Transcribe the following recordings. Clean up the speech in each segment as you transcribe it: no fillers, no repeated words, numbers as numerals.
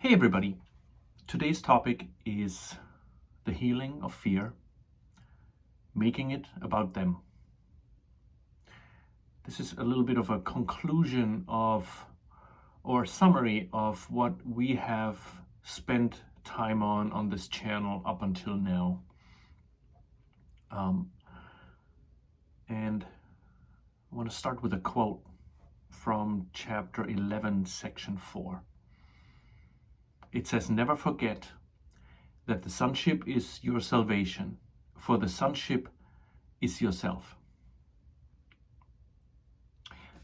Hey everybody, today's topic is the healing of fear, making it about them. This is a little bit of a conclusion of, or summary of what we have spent time on this channel up until now. And I want to start with a quote from chapter 11, section 4. It says, "Never forget that the sonship is your salvation, for the sonship is yourself."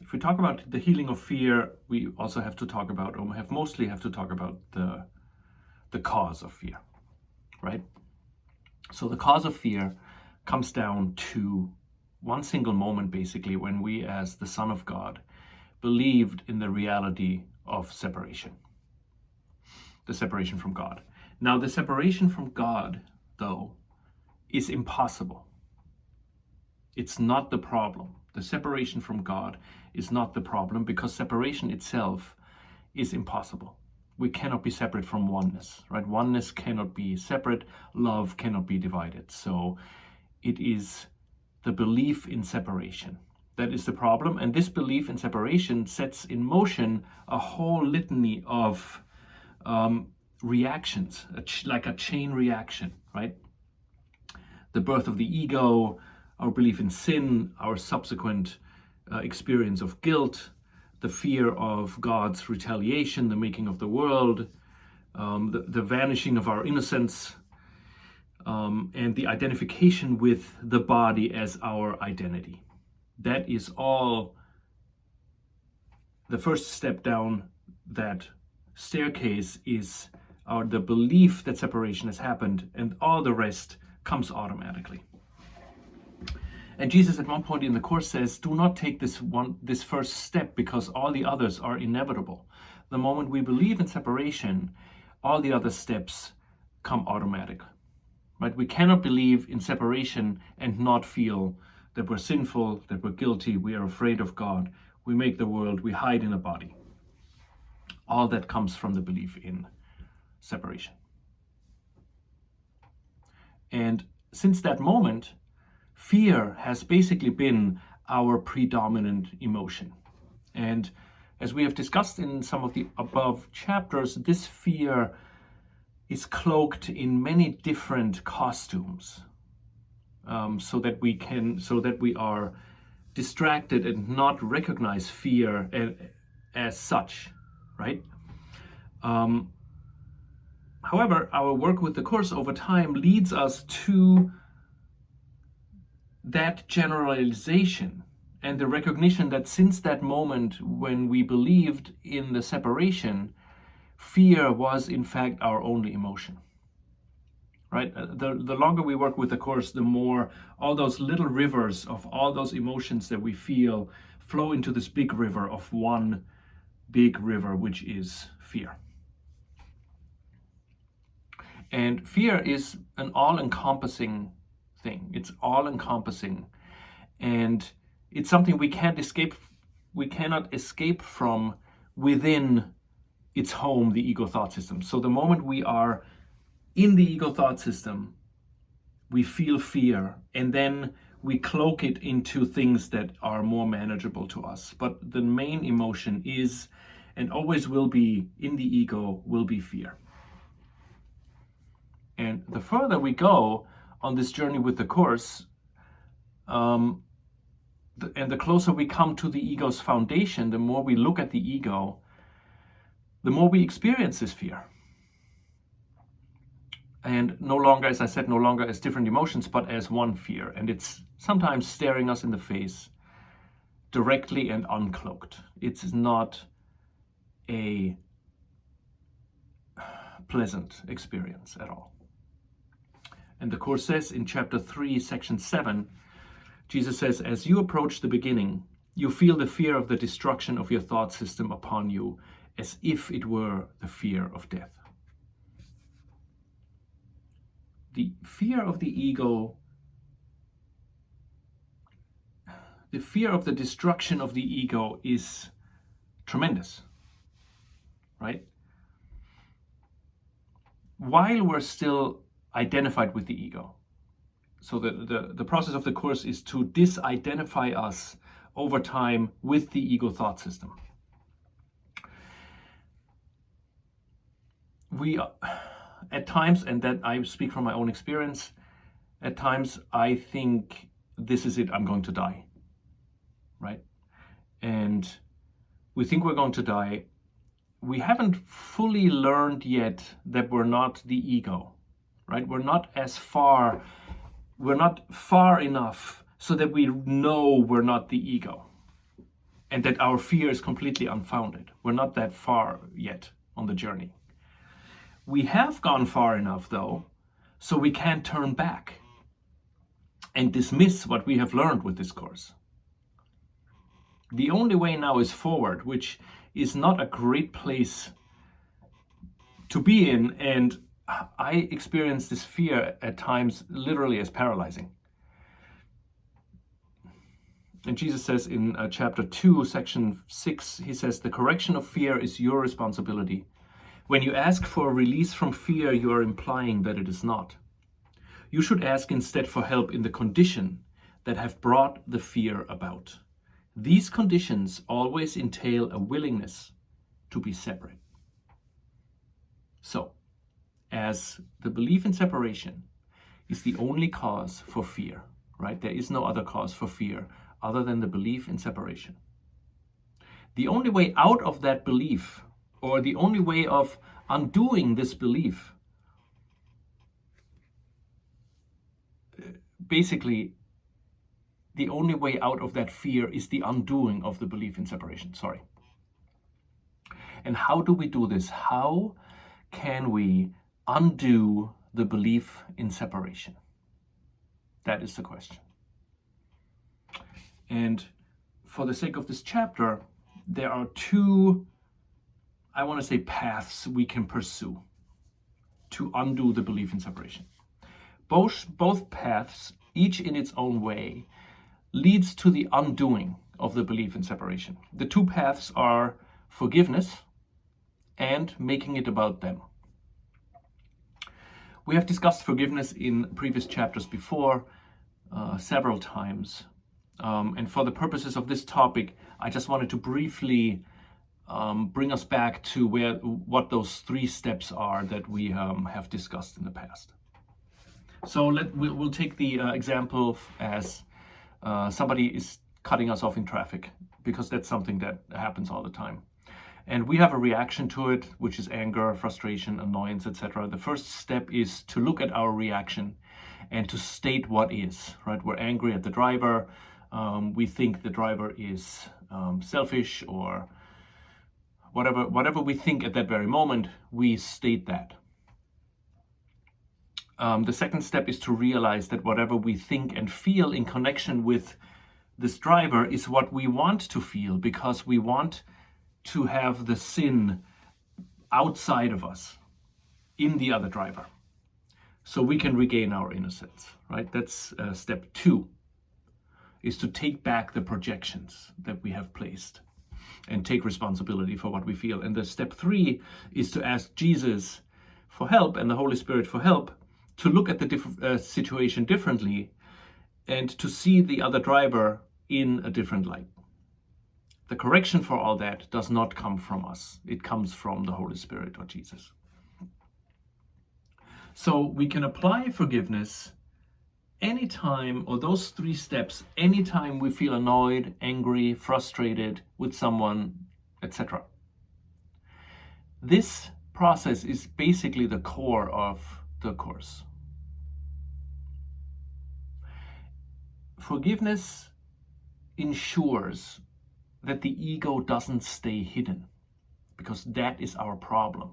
If we talk about the healing of fear, we also have to talk about, or mostly have to talk about the cause of fear, right? So the cause of fear comes down to one single moment, basically, when we, as the Son of God, believed in the reality of separation. The separation from God. Now, the separation from God, though, is impossible. It's not the problem. The separation from God is not the problem because separation itself is impossible. We cannot be separate from oneness, right? Oneness cannot be separate. Love cannot be divided. So it is the belief in separation that is the problem. And this belief in separation sets in motion a whole litany of reactions, like a chain reaction, right? The birth of the ego, our belief in sin, our subsequent experience of guilt, the fear of God's retaliation, the making of the world, the vanishing of our innocence, and the identification with the body as our identity. That is all the first step down that staircase is the belief that separation has happened, and all the rest comes automatically. And Jesus at one point in the course says, do not take this first step because all the others are inevitable. The moment we believe in separation, all the other steps come automatic. Right? We cannot believe in separation and not feel that we're sinful, that we're guilty, we are afraid of God, we make the world, we hide in a body. All that comes from the belief in separation. And since that moment, fear has basically been our predominant emotion. And as we have discussed in some of the above chapters, this fear is cloaked in many different costumes, so that we are distracted and not recognize fear as such, right? However, our work with the Course over time leads us to that generalization and the recognition that since that moment when we believed in the separation, fear was in fact our only emotion. Right? The longer we work with the Course, the more all those little rivers of all those emotions that we feel flow into this big river of one big river, which is fear. And fear is an all-encompassing thing. It's all-encompassing. And it's something we cannot escape from within its home, the ego thought system. So the moment we are in the ego thought system, we feel fear, and then we cloak it into things that are more manageable to us. But the main emotion is, and always will be in the ego, will be fear. And the further we go on this journey with the Course, and the closer we come to the ego's foundation, the more we look at the ego, the more we experience this fear. And no longer, as I said, no longer as different emotions, but as one fear. And it's sometimes staring us in the face directly and uncloaked. It's not a pleasant experience at all. And the Course says in chapter 3, section 7, Jesus says, as you approach the beginning, you feel the fear of the destruction of your thought system upon you, as if it were the fear of death. The fear of the ego, the fear of the destruction of the ego is tremendous, right? while we're still identified with the ego. So the process of the Course is to disidentify us over time with the ego thought system. We, at times, and that I speak from my own experience, at times I think, this is it, I'm going to die, right? And we think we're going to die. We haven't fully learned yet that we're not the ego, right? We're not far enough so that we know we're not the ego and that our fear is completely unfounded. We're not that far yet on the journey. We have gone far enough, though, so we can't turn back and dismiss what we have learned with this Course. The only way now is forward, which is not a great place to be in, and I experience this fear at times literally as paralyzing. And Jesus says in chapter 2, section 6, he says, the correction of fear is your responsibility. When you ask for a release from fear, you are implying that it is not. You should ask instead for help in the condition that have brought the fear about. These conditions always entail a willingness to be separate. So, as the belief in separation is the only cause for fear, right? There is no other cause for fear other than the belief in separation. The only way out of that belief, or the only way of undoing this belief, basically, the only way out of that fear is the undoing of the belief in separation. And how do we do this? How can we undo the belief in separation? That is the question. And for the sake of this chapter, there are two, I want to say, paths we can pursue to undo the belief in separation. Both paths, each in its own way, leads to the undoing of the belief in separation. The two paths are forgiveness and making it about them. We have discussed forgiveness in previous chapters before, several times. And for the purposes of this topic, I just wanted to briefly bring us back to what those 3 steps are that we have discussed in the past. So we'll take the example as somebody is cutting us off in traffic, because that's something that happens all the time. And we have a reaction to it, which is anger, frustration, annoyance, etc. The first step is to look at our reaction and to state what is, right? We're angry at the driver. We think the driver is selfish, or whatever we think at that very moment, we state that. The second step is to realize that whatever we think and feel in connection with this driver is what we want to feel, because we want to have the sin outside of us, in the other driver, so we can regain our innocence, right? That's step 2, is to take back the projections that we have placed and take responsibility for what we feel. And the step 3 is to ask Jesus for help and the Holy Spirit for help to look at the situation differently and to see the other driver in a different light. The correction for all that does not come from us. It comes from the Holy Spirit or Jesus. So we can apply forgiveness anytime, or those 3 steps, anytime we feel annoyed, angry, frustrated with someone, etc. This process is basically the core of the Course. Forgiveness ensures that the ego doesn't stay hidden, because that is our problem.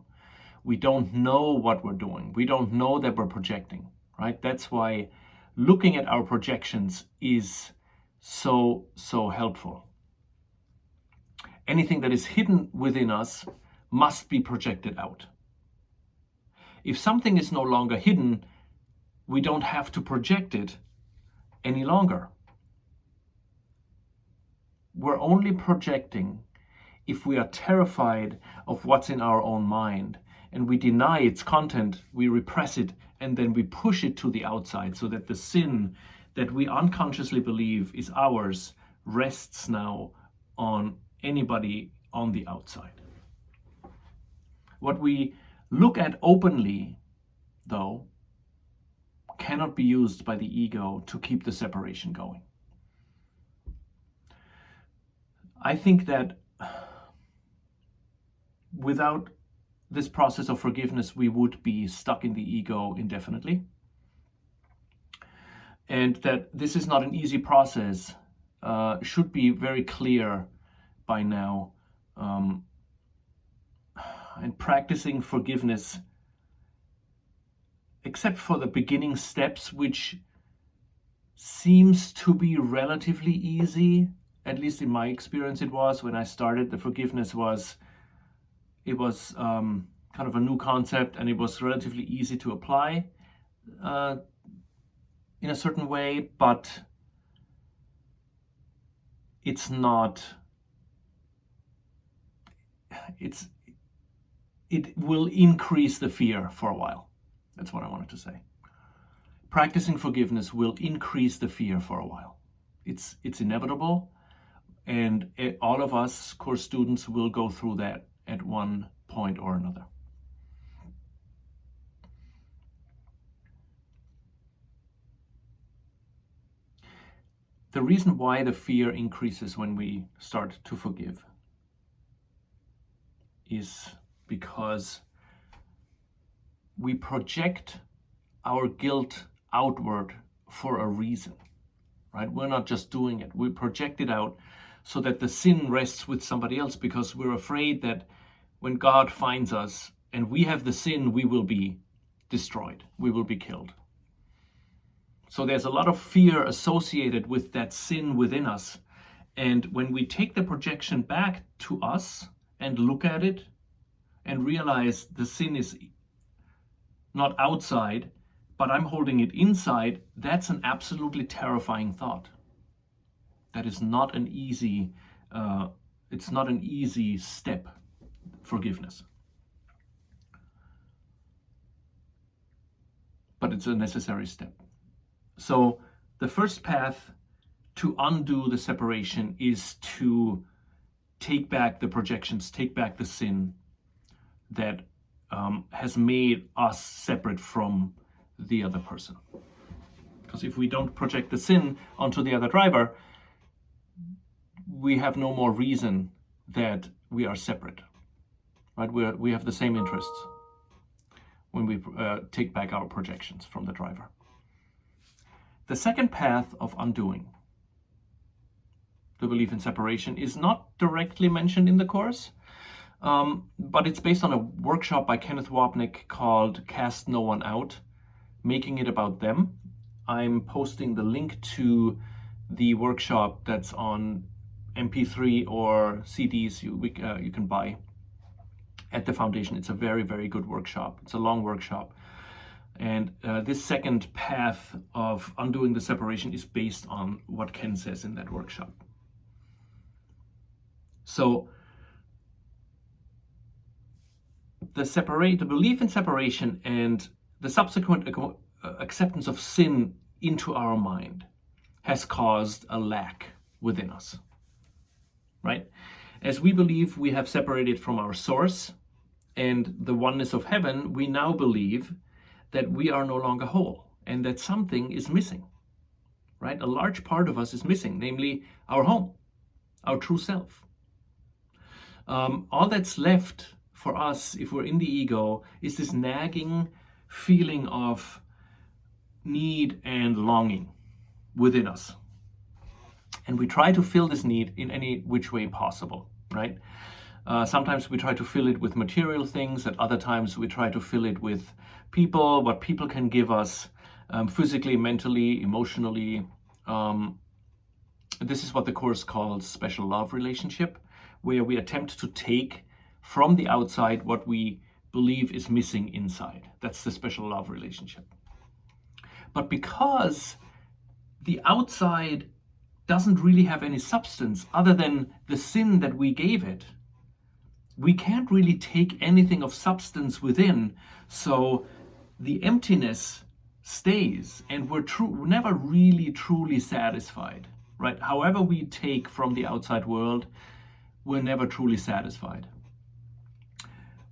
We don't know what we're doing. We don't know that we're projecting, right? That's why looking at our projections is so helpful. Anything that is hidden within us must be projected out. If something is no longer hidden, we don't have to project it any longer. We're only projecting if we are terrified of what's in our own mind and we deny its content, we repress it, and then we push it to the outside so that the sin that we unconsciously believe is ours rests now on anybody on the outside. What we look at openly, though, cannot be used by the ego to keep the separation going. I think that without this process of forgiveness, we would be stuck in the ego indefinitely. And that this is not an easy process should be very clear by now. And practicing forgiveness, except for the beginning steps, which seems to be relatively easy, at least in my experience it was when I started. The forgiveness was kind of a new concept, and it was relatively easy to apply in a certain way, but it will increase the fear for a while. That's what I wanted to say. Practicing forgiveness will increase the fear for a while. It's inevitable, and all of us course students will go through that at one point or another. The reason why the fear increases when we start to forgive is because we project our guilt outward for a reason, right? We're not just doing it. We project it out so that the sin rests with somebody else, because we're afraid that when God finds us and we have the sin, we will be destroyed. We will be killed. So there's a lot of fear associated with that sin within us. And when we take the projection back to us and look at it and realize the sin is not outside, but I'm holding it inside, that's an absolutely terrifying thought. That is not an easy, it's not an easy step, forgiveness. But it's a necessary step. So the first path to undo the separation is to take back the projections, take back the sin that has made us separate from the other person. Because if we don't project the sin onto the other driver, we have no more reason that we are separate, right? We have the same interests when we take back our projections from the driver. The second path of undoing the belief in separation is not directly mentioned in the course, but it's based on a workshop by Kenneth Wapnick called Cast No One Out, Making It About Them. I'm posting the link to the workshop that's on MP3 or CDs you can buy at the foundation. It's a very, very good workshop. It's a long workshop. And this second path of undoing the separation is based on what Ken says in that workshop. So the belief in separation and the subsequent acceptance of sin into our mind has caused a lack within us, right? As we believe we have separated from our source and the oneness of heaven, we now believe that we are no longer whole and that something is missing, right? A large part of us is missing, namely our home, our true self. All that's left for us, if we're in the ego, is this nagging feeling of need and longing within us. And we try to fill this need in any which way possible, right? Sometimes we try to fill it with material things. At other times we try to fill it with people, what people can give us, physically, mentally, emotionally. This is what the Course calls special love relationship, where we attempt to take from the outside what we believe is missing inside. That's the special love relationship. But because the outside doesn't really have any substance other than the sin that we gave it, we can't really take anything of substance within, so the emptiness stays, and we're never really truly satisfied, right? However we take from the outside world, we're never truly satisfied.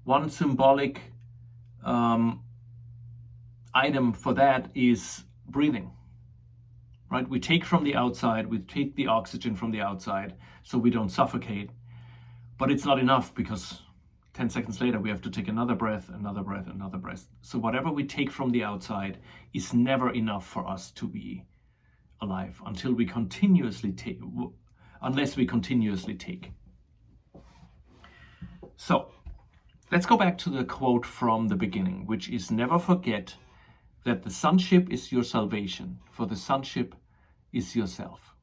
One symbolic item for that is breathing, right? We take from the outside, we take the oxygen from the outside so we don't suffocate, but it's not enough because 10 seconds later we have to take another breath, another breath, another breath. So whatever we take from the outside is never enough for us to be alive until we continuously take, unless we continuously take. So let's go back to the quote from the beginning, which is, never forget that the sonship is your salvation, for the sonship is yourself.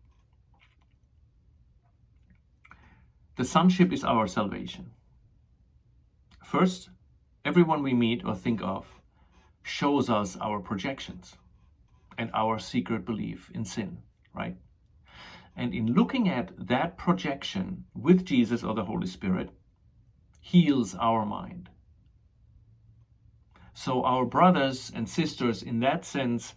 The sonship is our salvation. First, everyone we meet or think of shows us our projections and our secret belief in sin, right? And in looking at that projection with Jesus or the Holy Spirit, heals our mind. So our brothers and sisters in that sense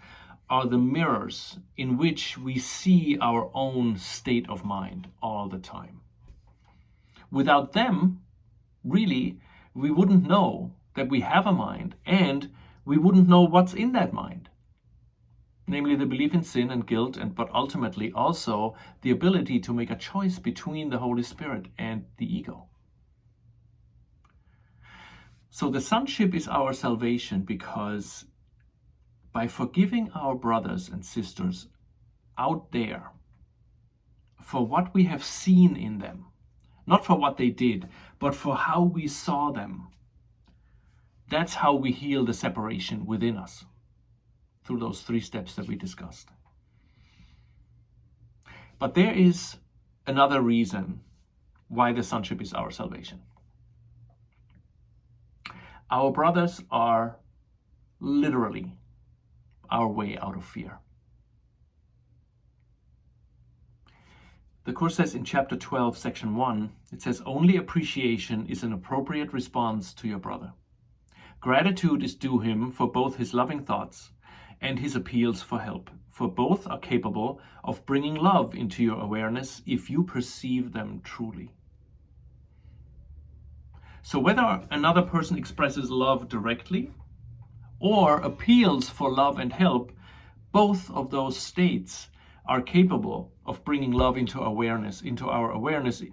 are the mirrors in which we see our own state of mind all the time. Without them, really, we wouldn't know that we have a mind, and we wouldn't know what's in that mind. Namely, the belief in sin and guilt, but ultimately also the ability to make a choice between the Holy Spirit and the ego. So the sonship is our salvation because by forgiving our brothers and sisters out there for what we have seen in them, not for what they did, but for how we saw them, that's how we heal the separation within us, through those 3 steps that we discussed. But there is another reason why the sonship is our salvation. Our brothers are literally our way out of fear. The Course says in chapter 12, section 1, it says, only appreciation is an appropriate response to your brother. Gratitude is due him for both his loving thoughts and his appeals for help, for both are capable of bringing love into your awareness if you perceive them truly. So whether another person expresses love directly or appeals for love and help, both of those states are capable of bringing love into our awareness,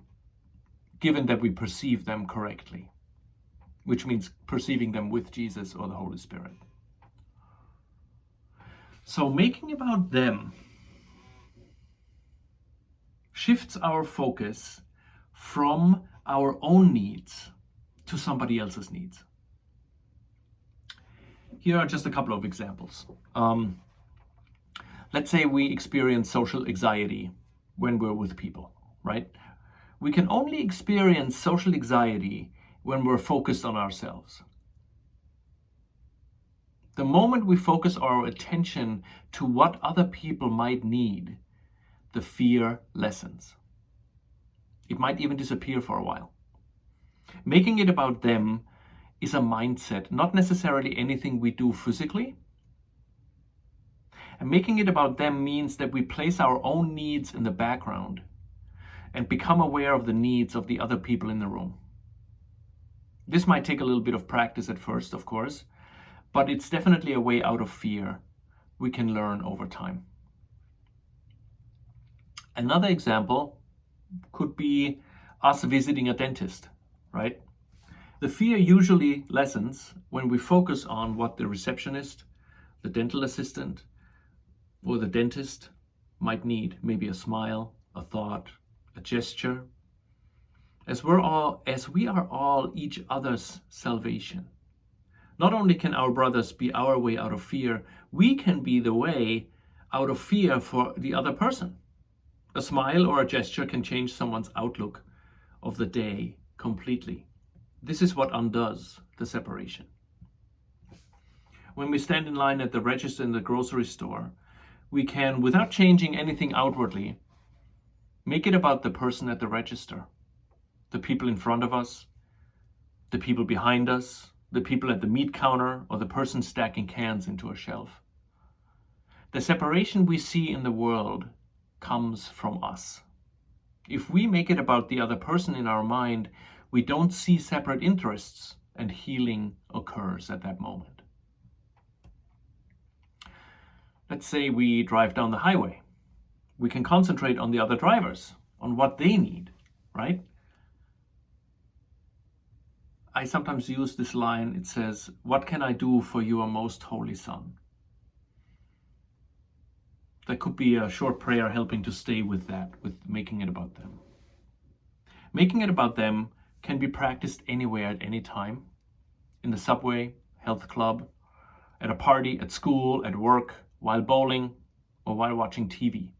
given that we perceive them correctly, which means perceiving them with Jesus or the Holy Spirit. So making about them shifts our focus from our own needs to somebody else's needs. Here are just a couple of examples. Let's say we experience social anxiety when we're with people, right? We can only experience social anxiety when we're focused on ourselves. The moment we focus our attention to what other people might need, the fear lessens. It might even disappear for a while. Making it about them is a mindset, not necessarily anything we do physically. And making it about them means that we place our own needs in the background and become aware of the needs of the other people in the room. This might take a little bit of practice at first, of course, but it's definitely a way out of fear we can learn over time. Another example could be us visiting a dentist, right? The fear usually lessens when we focus on what the receptionist, the dental assistant, or the dentist might need, maybe a smile, a thought, a gesture, as we are all each other's salvation. Not only can our brothers be our way out of fear, we can be the way out of fear for the other person. A smile or a gesture can change someone's outlook of the day completely. This is what undoes the separation. When we stand in line at the register in the grocery store, we can, without changing anything outwardly, make it about the person at the register, the people in front of us, the people behind us, the people at the meat counter, or the person stacking cans into a shelf. The separation we see in the world comes from us. If we make it about the other person in our mind, we don't see separate interests, and healing occurs at that moment. Let's say we drive down the highway. We can concentrate on the other drivers, on what they need, right? I sometimes use this line. It says, "What can I do for your most holy son?" That could be a short prayer helping to stay with that, with making it about them. Making it about them can be practiced anywhere at any time. In the subway, health club, at a party, at school, at work, while bowling, or while watching TV.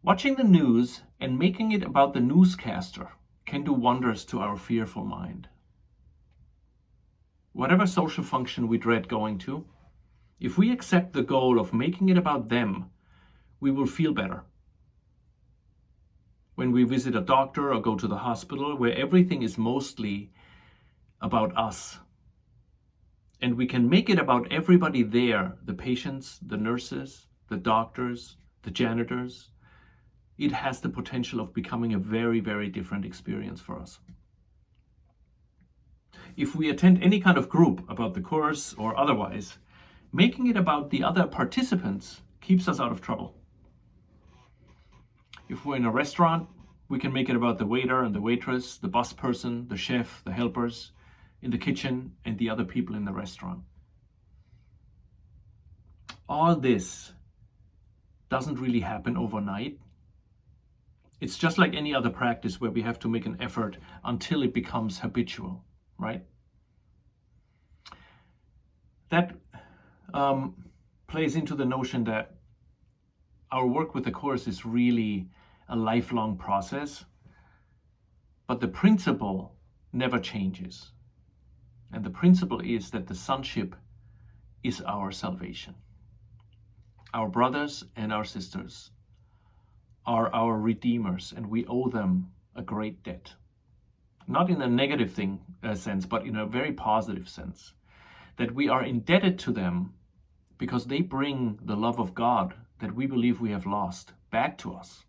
Watching the news and making it about the newscaster can do wonders to our fearful mind. Whatever social function we dread going to, if we accept the goal of making it about them, we will feel better. When we visit a doctor or go to the hospital, where everything is mostly about us, and we can make it about everybody there, the patients, the nurses, the doctors, the janitors, it has the potential of becoming a very, very different experience for us. If we attend any kind of group about the course or otherwise, making it about the other participants keeps us out of trouble. If we're in a restaurant, we can make it about the waiter and the waitress, the bus person, the chef, the helpers in the kitchen, and the other people in the restaurant. All this doesn't really happen overnight. It's just like any other practice where we have to make an effort until it becomes habitual, right? That plays into the notion that our work with the Course is really a lifelong process, but the principle never changes. And the principle is that the sonship is our salvation. Our brothers and our sisters are our redeemers, and we owe them a great debt. Not in a negative sense, but in a very positive sense. That we are indebted to them because they bring the love of God that we believe we have lost back to us.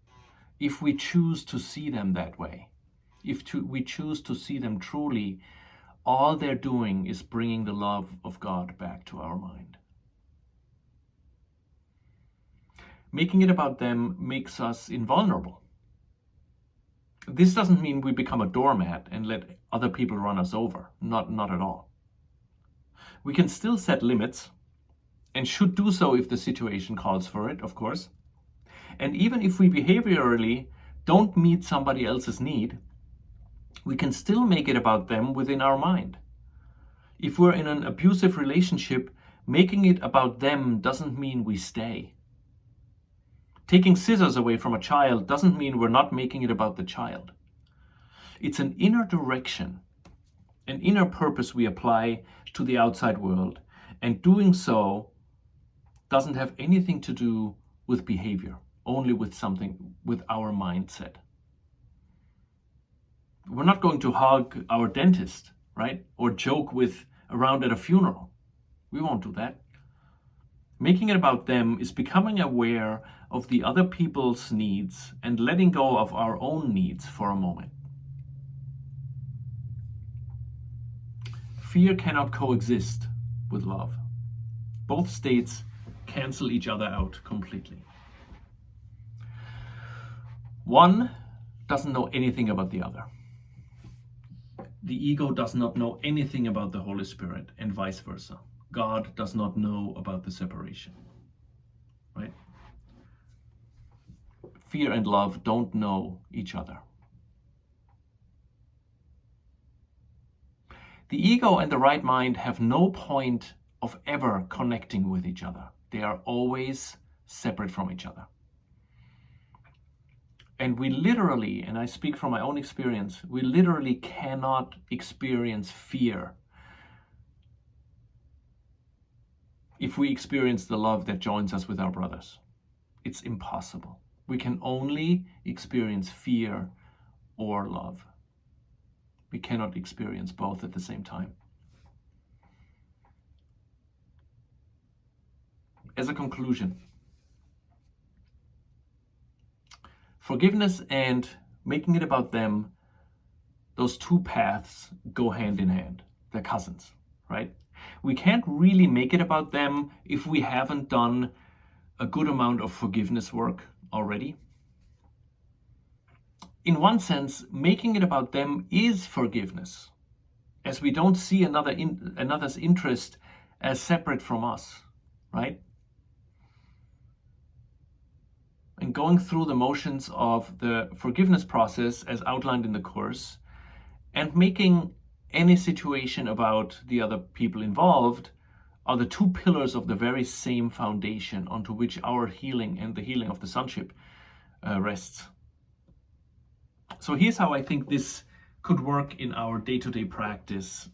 If we choose to see them that way, we choose to see them truly, all they're doing is bringing the love of God back to our mind. Making it about them makes us invulnerable. This doesn't mean we become a doormat and let other people run us over. Not at all. We can still set limits and should do so if the situation calls for it, of course. And even if we behaviorally don't meet somebody else's need, we can still make it about them within our mind. If we're in an abusive relationship, making it about them doesn't mean we stay. Taking scissors away from a child doesn't mean we're not making it about the child. It's an inner direction, an inner purpose we apply to the outside world, and doing so doesn't have anything to do with behavior, only with something with our mindset. We're not going to hug our dentist, right? Or joke around at a funeral. We won't do that. Making it about them is becoming aware of the other people's needs and letting go of our own needs for a moment. Fear cannot coexist with love. Both states cancel each other out completely. One doesn't know anything about the other. The ego does not know anything about the Holy Spirit, and vice versa. God does not know about the separation, right? Fear and love don't know each other. The ego and the right mind have no point of ever connecting with each other. They are always separate from each other. And we literally, and I speak from my own experience, we literally cannot experience fear if we experience the love that joins us with our brothers. It's impossible. We can only experience fear or love. We cannot experience both at the same time. As a conclusion, forgiveness and making it about them, those two paths go hand in hand. They're cousins, right? We can't really make it about them if we haven't done a good amount of forgiveness work already. In one sense, making it about them is forgiveness, as we don't see another's interest as separate from us, right? And going through the motions of the forgiveness process as outlined in the course, and making any situation about the other people involved are the two pillars of the very same foundation onto which our healing and the healing of the sonship rests. So here's how I think this could work in our day-to-day practice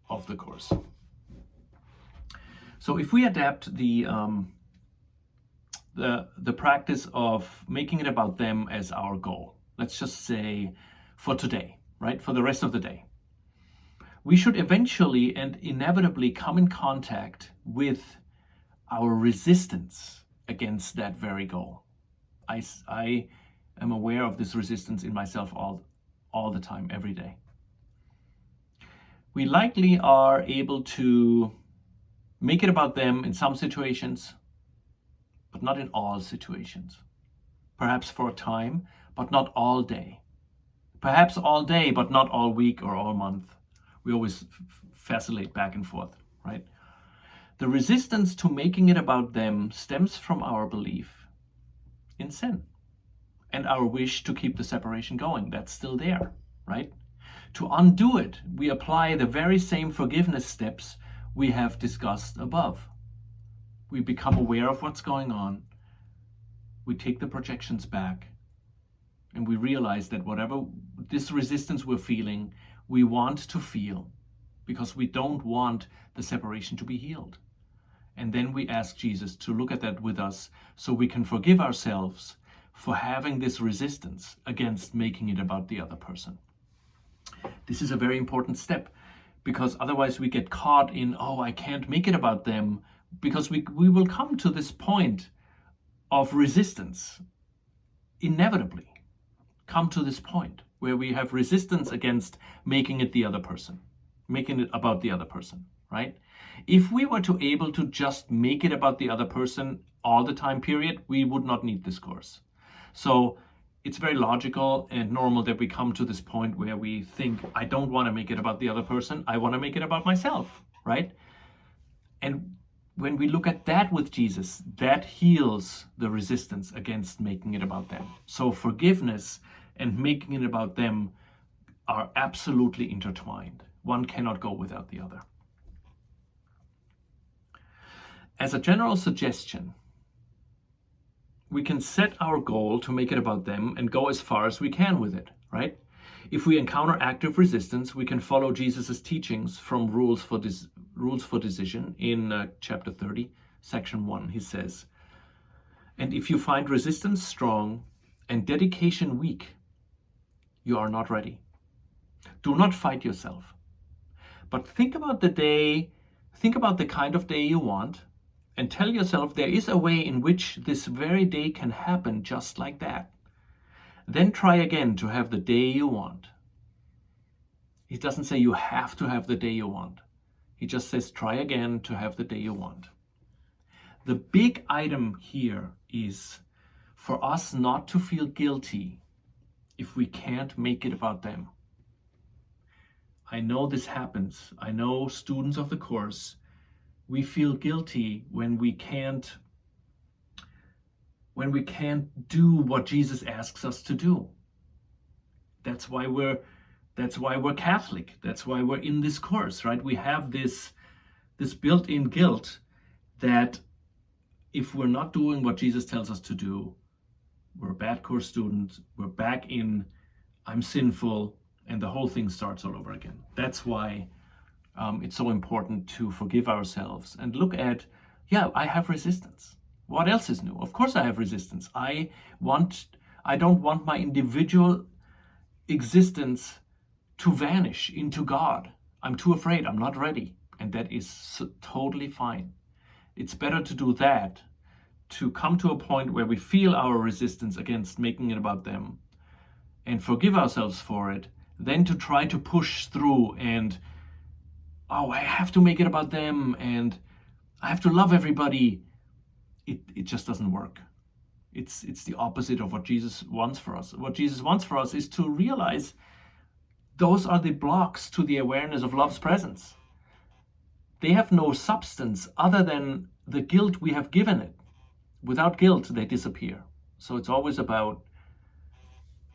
of the course. So if we adapt the practice of making it about them as our goal, let's just say for today, right, for the rest of the day, we should eventually and inevitably come in contact with our resistance against that very goal. I am aware of this resistance in myself all the time, every day. We likely are able to make it about them in some situations, but not in all situations. Perhaps for a time, but not all day. Perhaps all day, but not all week or all month. We always vacillate back and forth, right? The resistance to making it about them stems from our belief in sin and our wish to keep the separation going. That's still there, right? To undo it, we apply the very same forgiveness steps we have discussed above. We become aware of what's going on. We take the projections back, and we realize that whatever this resistance we're feeling, we want to feel, because we don't want the separation to be healed. And then we ask Jesus to look at that with us so we can forgive ourselves for having this resistance against making it about the other person. This is a very important step, because otherwise we get caught in, oh, I can't make it about them, because we will come to this point of resistance, inevitably come to this point where we have resistance against making it the other person, making it about the other person, right? If we were to able to just make it about the other person all the time, period, we would not need this course. So it's very logical and normal that we come to this point where we think, I don't want to make it about the other person, I want to make it about myself, right? And when we look at that with Jesus, that heals the resistance against making it about them. So forgiveness and making it about them are absolutely intertwined. One cannot go without the other. As a general suggestion, we can set our goal to make it about them and go as far as we can with it, right? If we encounter active resistance, we can follow Jesus' teachings from Rules for Decision in chapter 30, section 1. He says, "And if you find resistance strong and dedication weak, you are not ready. Do not fight yourself, but think about the kind of day you want, and tell yourself there is a way in which this very day can happen just like that. Then try again to have the day you want." He doesn't say you have to have the day you want. He just says try again to have the day you want. The big item here is for us not to feel guilty if we can't make it about them. I know this happens. I know students of the course, we feel guilty when we can't do what Jesus asks us to do. That's why we're Catholic. That's why we're in this course, right? We have this built-in guilt that if we're not doing what Jesus tells us to do, we're a bad course student, we're back in I'm sinful, and the whole thing starts all over again. That's why it's so important to forgive ourselves and look at, I have resistance. What else is new? Of course I have resistance. I don't want my individual existence to vanish into God. I'm too afraid, I'm not ready. And that is totally fine. It's better to do that, to come to a point where we feel our resistance against making it about them and forgive ourselves for it, than to try to push through and, oh, I have to make it about them and I have to love everybody. It just doesn't work. It's the opposite of what Jesus wants for us. What Jesus wants for us is to realize those are the blocks to the awareness of love's presence. They have no substance other than the guilt we have given it. Without guilt, they disappear. So it's always about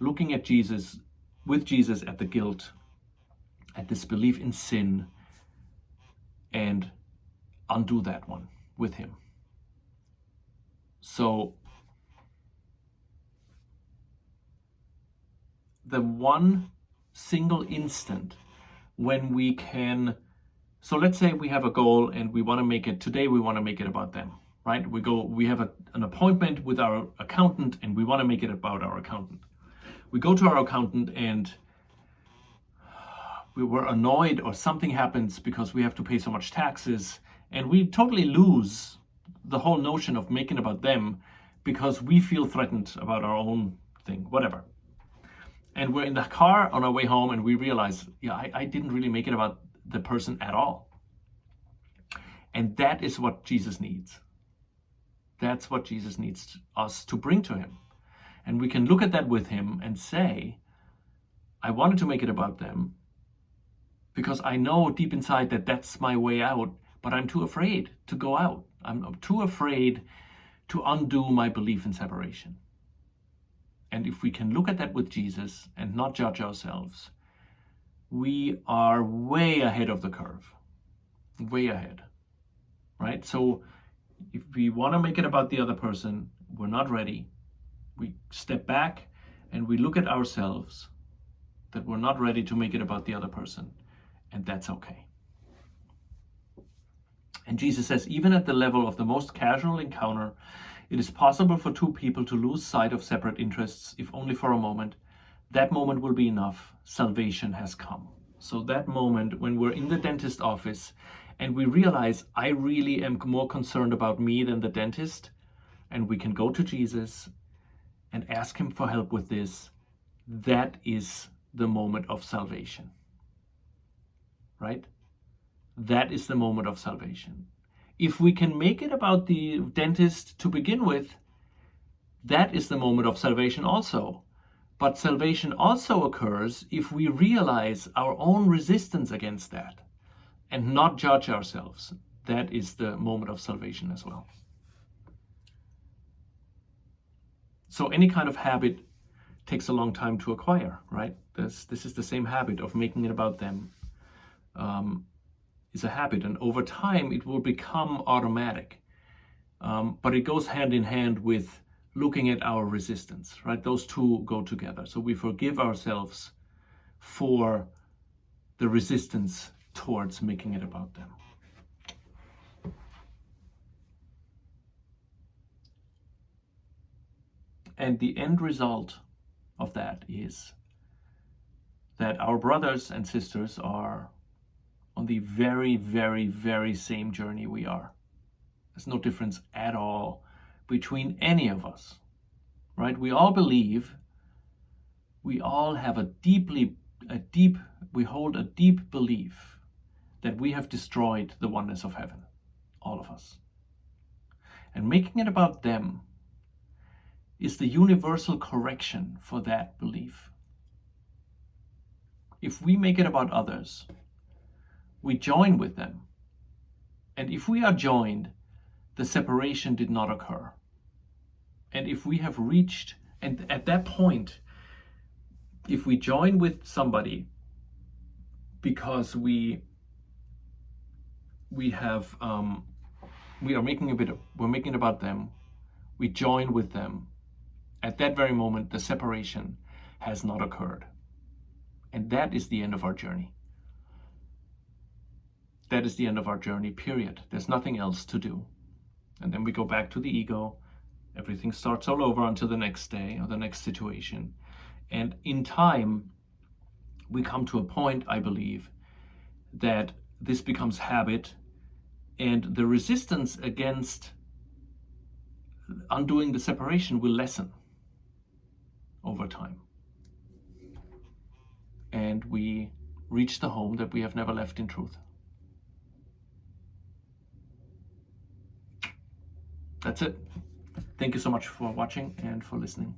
looking at Jesus, with Jesus at the guilt, at this belief in sin, and undo that one with him. So the one single instant when we can, so let's say we have a goal and we want to make it, today we want to make it about them, right? We have an appointment with our accountant and we want to make it about our accountant. We go to our accountant and we were annoyed or something happens because we have to pay so much taxes, and we totally lose the whole notion of making about them because we feel threatened about our own thing, whatever. And we're in the car on our way home and we realize, yeah, I didn't really make it about the person at all. And that is what Jesus needs. That's what Jesus needs us to bring to him. And we can look at that with him and say, I wanted to make it about them because I know deep inside that that's my way out, but I'm too afraid to go out. I'm too afraid to undo my belief in separation. And if we can look at that with Jesus and not judge ourselves, we are way ahead of the curve, way ahead, right? So if we want to make it about the other person, we're not ready. We step back and we look at ourselves, that we're not ready to make it about the other person, and that's okay. And Jesus says, even at the level of the most casual encounter, it is possible for two people to lose sight of separate interests, if only for a moment. That moment will be enough. Salvation has come. So that moment when we're in the dentist office and we realize I really am more concerned about me than the dentist, and we can go to Jesus and ask him for help with this, that is the moment of salvation, right? That is the moment of salvation. If we can make it about the dentist to begin with, that is the moment of salvation also. But salvation also occurs if we realize our own resistance against that and not judge ourselves. That is the moment of salvation as well. So any kind of habit takes a long time to acquire, right? This is the same habit of making it about them. Is a habit, and over time it will become automatic. But it goes hand in hand with looking at our resistance, right? Those two go together. So we forgive ourselves for the resistance towards making it about them. And the end result of that is that our brothers and sisters are on the very, very, very same journey we are. There's no difference at all between any of us, right? We all believe, we all have we hold a deep belief that we have destroyed the oneness of heaven, all of us. And making it about them is the universal correction for that belief. If we make it about others, we join with them. And if we are joined, the separation did not occur. And if we have reached, and at that point, if we join with somebody because we're making it about them, we join with them, at that very moment, the separation has not occurred. And that is the end of our journey. That is the end of our journey, period. There's nothing else to do. And then we go back to the ego. Everything starts all over until the next day or the next situation. And in time, we come to a point, I believe, that this becomes habit, and the resistance against undoing the separation will lessen over time. And we reach the home that we have never left in truth. That's it. Thank you so much for watching and for listening.